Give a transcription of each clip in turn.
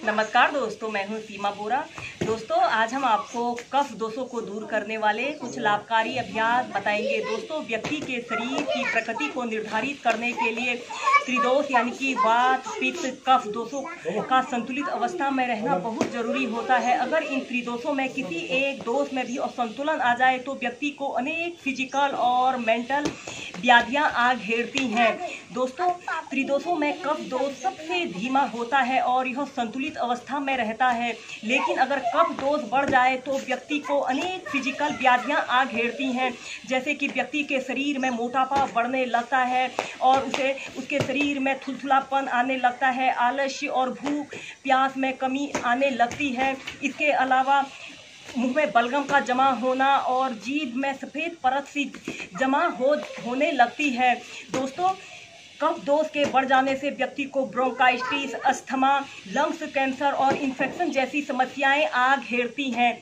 नमस्कार दोस्तों, मैं हूं सीमा बोरा। दोस्तों, आज हम आपको कफ दोषों को दूर करने वाले कुछ लाभकारी अभ्यास बताएंगे। दोस्तों, व्यक्ति के शरीर की प्रकृति को निर्धारित करने के लिए त्रिदोष यानी कि वात, पित्त, कफ दोषों का संतुलित अवस्था में रहना बहुत जरूरी होता है। अगर इन त्रिदोषों में किसी एक दोष में भी असंतुलन आ जाए तो व्यक्ति को अनेक फिजिकल और मेंटल व्याधियां आ घेरती हैं। दोस्तों, त्रिदोषों में कफ दोष सबसे धीमा होता है और यह संतुलित अवस्था में रहता है, लेकिन अगर कफ दोष बढ़ जाए तो व्यक्ति को अनेक फिजिकल व्याधियां आ घेरती हैं, जैसे कि व्यक्ति के शरीर में मोटापा बढ़ने लगता है और उसके शरीर में थुलथुलापन आने लगता है, आलस्य और भूख प्यास में कमी आने लगती है। इसके अलावा मुंह में बलगम का जमा होना और जीभ में सफ़ेद परत सी जमा होने लगती है। दोस्तों, कफ दोष के बढ़ जाने से व्यक्ति को ब्रोंकाइटिस, अस्थमा, लंग्स कैंसर और इन्फेक्शन जैसी समस्याएं आ घेरती हैं।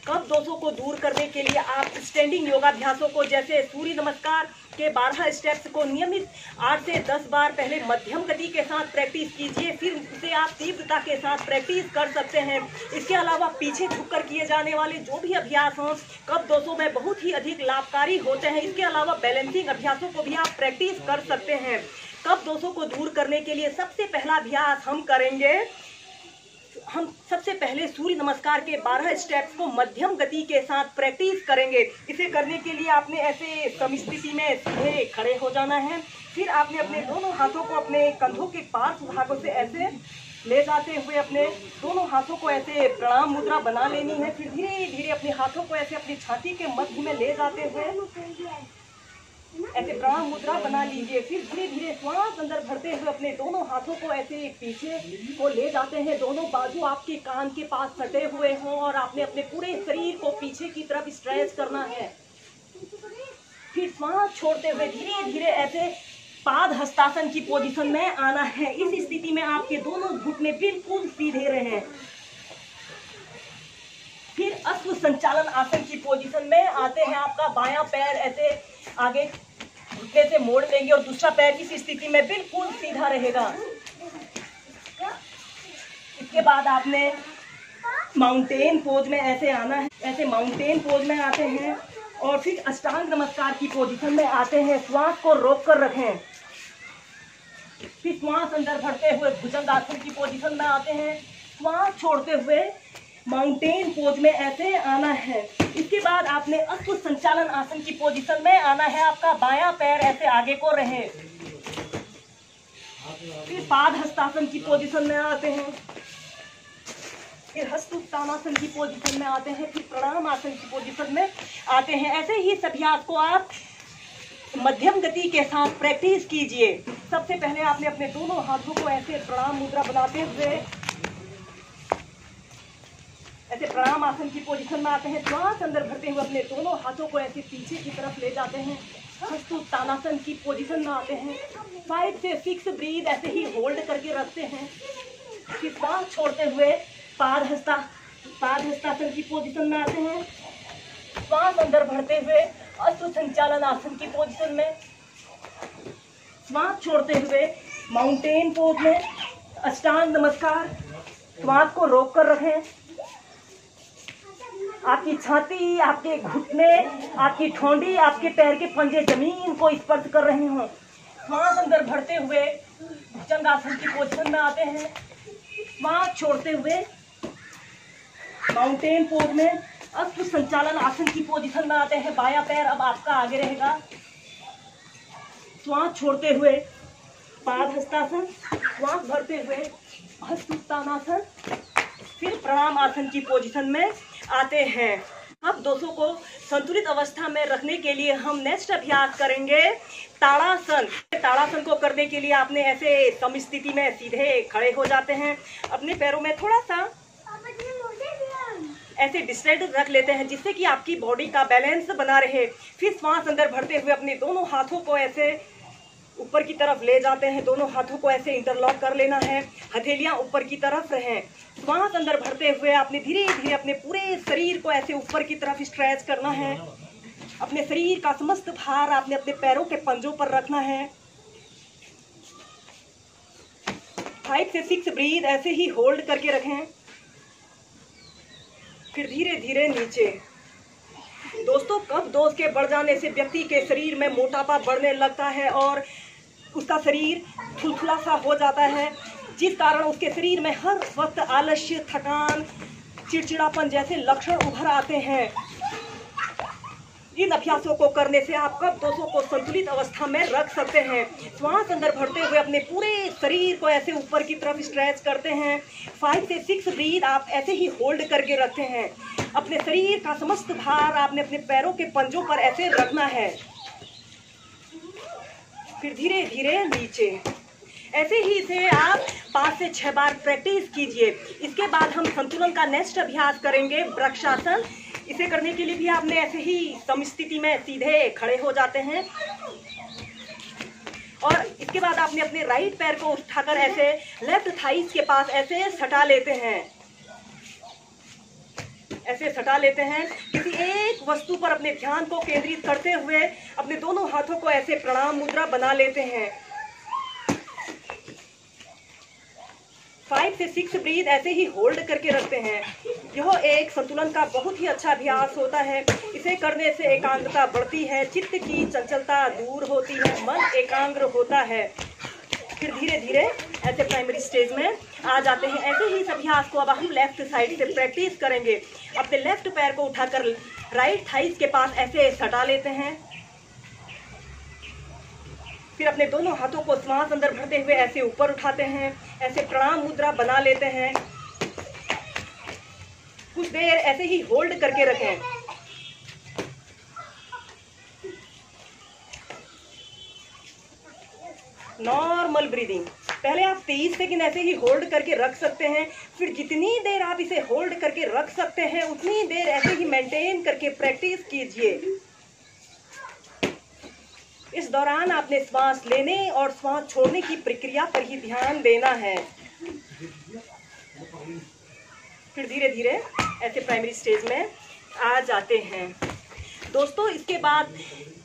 कफ दोषों को दूर करने के लिए आप स्टैंडिंग योगाभ्यासों को जैसे सूर्य नमस्कार के 12 स्टेप्स को नियमित 8 से 10 बार पहले मध्यम गति के साथ प्रैक्टिस कीजिए, फिर उसे आप तीव्रता के साथ प्रैक्टिस कर सकते हैं। इसके अलावा पीछे झुककर किए जाने वाले जो भी अभ्यास हों कफ दोषों में बहुत ही अधिक लाभकारी होते हैं। इसके अलावा बैलेंसिंग अभ्यासों को भी आप प्रैक्टिस कर सकते हैं। कफ दोषों को दूर करने के लिए सबसे पहला अभ्यास हम सबसे पहले सूर्य नमस्कार के 12 स्टेप्स को मध्यम गति के साथ प्रैक्टिस करेंगे। इसे करने के लिए आपने ऐसे समस्थिति में सीधे खड़े हो जाना है। फिर आपने अपने दोनों हाथों को अपने कंधों के पार्श्व भागों से ऐसे ले जाते हुए अपने दोनों हाथों को ऐसे प्रणाम मुद्रा बना लेनी है। फिर धीरे धीरे अपने हाथों को ऐसे अपनी छाती के मध्य में ले जाते हुए ऐसे प्रणाम मुद्रा बना लीजिए। फिर धीरे धीरे श्वास अंदर भरते हुए अपने दोनों हाथों को ऐसे पीछे को ले जाते हैं। दोनों बाजू आपके कान के पास सटे हुए हों और आपने अपने पूरे शरीर को पीछे की तरफ स्ट्रेच करना है। फिर श्वास छोड़ते हुए धीरे धीरे ऐसे पाद हस्तासन की पोजीशन में आना है। इस स्थिति में आपके दोनों घुटने बिल्कुल सीधे रहें। फिर अश्व संचालन आसन की पोजीशन में आते हैं। आपका बायां पैर ऐसे आगे घुटने से मोड़ लेंगे और दूसरा पैर इस स्थिति में बिल्कुल सीधा रहेगा। इसके बाद आपने माउंटेन पोज में ऐसे आना है। ऐसे माउंटेन पोज में आते हैं और फिर अष्टांग नमस्कार की पोजीशन में आते हैं। श्वास को रोक कर रखें। फिर श्वास अंदर भरते हुए भुजंग आसन की पोजीशन में आते हैं। श्वास छोड़ते हुए माउंटेन पोज में ऐसे आना है। इसके बाद आपने अश्व संचालन आसन की पोजीशन में आना है। आपका बायां पैर ऐसे आगे को रहे। फिर पाद हस्तासन की पोजीशन में आते हैं। फिर हस्त उत्तानासन की पोजीशन में आते हैं। फिर प्रणाम आसन की पोजीशन में आते हैं। ऐसे ही सभी आपको आप मध्यम गति के साथ प्रैक्टिस कीजिए। सबसे पहले आपने अपने दोनों हाथों को ऐसे प्रणाम मुद्रा बनाते हुए ऐसे प्रणाम आसन की पोजीशन में आते हैं। श्वास अंदर भरते हुए अपने दोनों हाथों को ऐसे पीछे की तरफ ले जाते हैं। हस्त उत्तानासन की पोजीशन में आते हैं। 5 से 6 ब्रीथ ऐसे ही होल्ड करके रखते हैं। फिर श्वास छोड़ते हुए पाद हस्तासन की पोजीशन में आते हैं। श्वास अंदर भरते हुए अश्व संचालन आसन की पोजीशन में। श्वास छोड़ते हुए माउंटेन पोज में अष्टांग नमस्कार। श्वास को रोक कर रखें। आपकी छाती, आपके घुटने, आपकी ठोंडी, आपके पैर के पंजे जमीन को स्पर्श कर रहे हों। श्वास अंदर भरते हुए भुजंगासन की पोजीशन में आते हैं। श्वास छोड़ते हुए माउंटेन पोज में अश्व संचालन आसन की पोजीशन में आते हैं। बायां पैर अब आपका आगे रहेगा। श्वास छोड़ते हुए पाद हस्तासन। श्वास भरते हुए हस्त उत्तानासन। फिर प्रणाम आसन की पोजीशन में आते हैं। अब दोषों को संतुलित अवस्था में रखने के लिए हम नेक्स्ट अभ्यास करेंगे ताड़ासन। ताड़ासन को करने के लिए आपने ऐसे समस्थिति में सीधे खड़े हो जाते हैं। अपने पैरों में थोड़ा सा ऐसे डिस्टेंस रख लेते हैं जिससे कि आपकी बॉडी का बैलेंस बना रहे। फिर श्वास अंदर भरते हुए अपने दोनों हाथों को ऐसे ऊपर की तरफ ले जाते हैं। दोनों हाथों को ऐसे इंटरलॉक कर लेना है। हथेलियां ऊपर की तरफ रहें। श्वास अंदर भरते हुए आपने धीरे धीरे अपने पूरे शरीर को ऐसे ऊपर की तरफ स्ट्रेच करना है। अपने शरीर का समस्त भार आपने अपने पैरों के पंजों पर रखना है। 5 से 6 ब्रीथ ऐसे ही होल्ड करके रखें, फिर धीरे धीरे नीचे। दोस्तों, कफ दोष के बढ़ जाने से व्यक्ति के शरीर में मोटापा बढ़ने लगता है और उसका शरीर थुलथुला सा हो जाता है, जिस कारण उसके शरीर में हर वक्त आलस्य, थकान, चिड़चिड़ापन जैसे लक्षण उभर आते हैं। इन अभ्यासों को करने से आप कफ दोषों को संतुलित अवस्था में रख सकते हैं। श्वास अंदर भरते हुए अपने पूरे शरीर को ऐसे ऊपर की तरफ स्ट्रेच करते हैं। 5 से 6 ब्रीथ आप ऐसे ही होल्ड करके रखते हैं। अपने शरीर का समस्त भार आपने अपने पैरों के पंजों पर ऐसे रखना है, फिर धीरे धीरे नीचे। ऐसे ही इसे आप 5 से 6 बार प्रैक्टिस कीजिए। इसके बाद हम संतुलन का नेक्स्ट अभ्यास करेंगे, वृक्षासन। इसे करने के लिए भी आपने ऐसे ही समस्थिति में सीधे खड़े हो जाते हैं और इसके बाद आपने अपने राइट पैर को उठाकर ऐसे लेफ्ट थाइस के पास ऐसे सटा लेते हैं। ऐसे सटा लेते हैं। किसी एक वस्तु पर अपने ध्यान को केंद्रित करते हुए अपने दोनों हाथों को ऐसे प्रणाम मुद्रा बना लेते हैं। 5 से 6 ब्रीथ ऐसे ही होल्ड करके रखते हैं। यह एक संतुलन का बहुत ही अच्छा अभ्यास होता है। इसे करने से एकाग्रता बढ़ती है, चित्त की चंचलता दूर होती है, मन एकाग्र होता है। फिर धीरे धीरे ऐसे प्राइमरी स्टेज में आ जाते हैं। ऐसे ही इस अभ्यास को अब हम लेफ्ट साइड से प्रैक्टिस करेंगे। अपने लेफ्ट पैर को उठाकर राइट थाइस के पास ऐसे सटा लेते हैं, फिर अपने दोनों हाथों को श्वास अंदर भरते हुए ऐसे ऊपर उठाते हैं, ऐसे प्रणाम मुद्रा बना लेते हैं। कुछ देर ऐसे ही होल्ड करके रखें। Normal breathing. पहले आप 23 सेकंड ऐसे ही होल्ड करके रख सकते हैं, फिर जितनी देर आप इसे होल्ड करके रख सकते हैं उतनी देर ऐसे ही मेंटेन करके प्रैक्टिस कीजिए। इस दौरान आपने श्वास लेने और श्वास छोड़ने की प्रक्रिया पर ही ध्यान देना है। फिर धीरे धीरे ऐसे प्राइमरी स्टेज में आ जाते हैं। दोस्तों, इसके बाद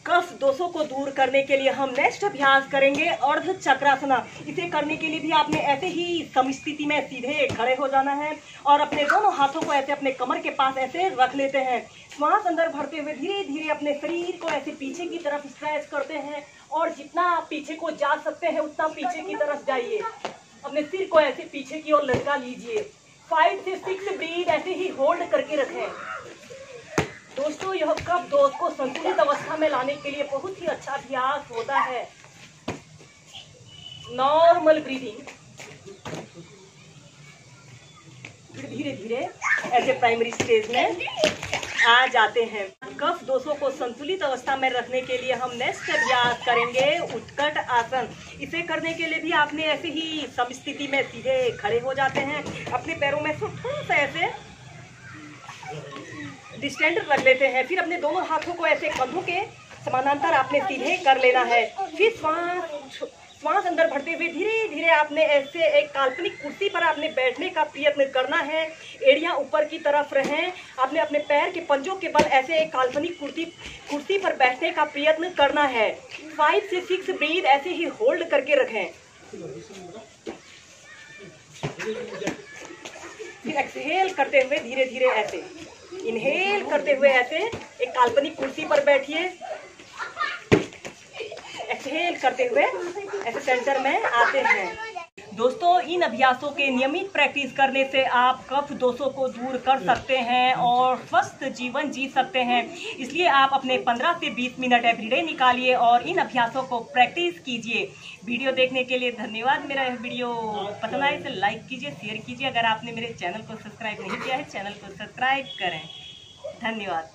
कफ दोषों को दूर करने के लिए हम नेक्स्ट अभ्यास करेंगे, अर्ध चक्रासना। इसे करने के लिए भी आपने ऐसे ही समस्थिति में सीधे खड़े हो जाना है और अपने दोनों हाथों को ऐसे अपने कमर के पास ऐसे रख लेते हैं। श्वास अंदर भरते हुए धीरे धीरे अपने शरीर को ऐसे पीछे की तरफ स्ट्रेच करते हैं और जितना आप पीछे को जा सकते हैं उतना पीछे की तरफ जाइए। अपने सिर को ऐसे पीछे की ओर लटका लीजिए। 5 से 6 ब्रीथ ऐसे ही होल्ड करके रखें। दोस्तों, यह कफ दोष को संतुलित अवस्था में लाने के लिए बहुत ही अच्छा अभ्यास होता है। Normal breathing. फिर धीरे धीरे ऐसे प्राइमरी स्टेज में आ जाते हैं। कफ दोषों को संतुलित अवस्था में रखने के लिए हम नेक्स्ट अभ्यास करेंगे, उत्कट आसन। इसे करने के लिए भी आपने ऐसे ही समस्थिति में सीधे खड़े हो जाते हैं। अपने पैरों में थोड़ा सा ऐसे डिस्टेंस रख लेते हैं। फिर अपने दोनों हाथों को ऐसे कंधों के समानांतर आपने सीधे कर लेना है। फिर श्वास अंदर भरते हुए धीरे धीरे आपने ऐसे एक काल्पनिक कुर्सी पर आपने बैठने का प्रयत्न करना है। एड़ियां ऊपर की तरफ रहें। आपने अपने पैर के पंजों के बल ऐसे एक काल्पनिक कुर्सी पर बैठने का प्रयत्न करना है। 5 से 6 ब्रीथ ऐसे ही होल्ड करके रखें। फिर एक्सहेल करते हुए धीरे धीरे ऐसे इनहेल करते हुए ऐसे एक काल्पनिक कुर्सी पर बैठिए। एक्सहेल करते हुए ऐसे सेंटर में आते हैं। दोस्तों, इन अभ्यासों के नियमित प्रैक्टिस करने से आप कफ दोषों को दूर कर सकते हैं और स्वस्थ जीवन जी सकते हैं। इसलिए आप अपने 15 से 20 मिनट एवरीडे निकालिए और इन अभ्यासों को प्रैक्टिस कीजिए। वीडियो देखने के लिए धन्यवाद। मेरा यह वीडियो पसंद आए तो लाइक कीजिए, शेयर कीजिए। अगर आपने मेरे चैनल को सब्सक्राइब नहीं किया है, चैनल को सब्सक्राइब करें। धन्यवाद।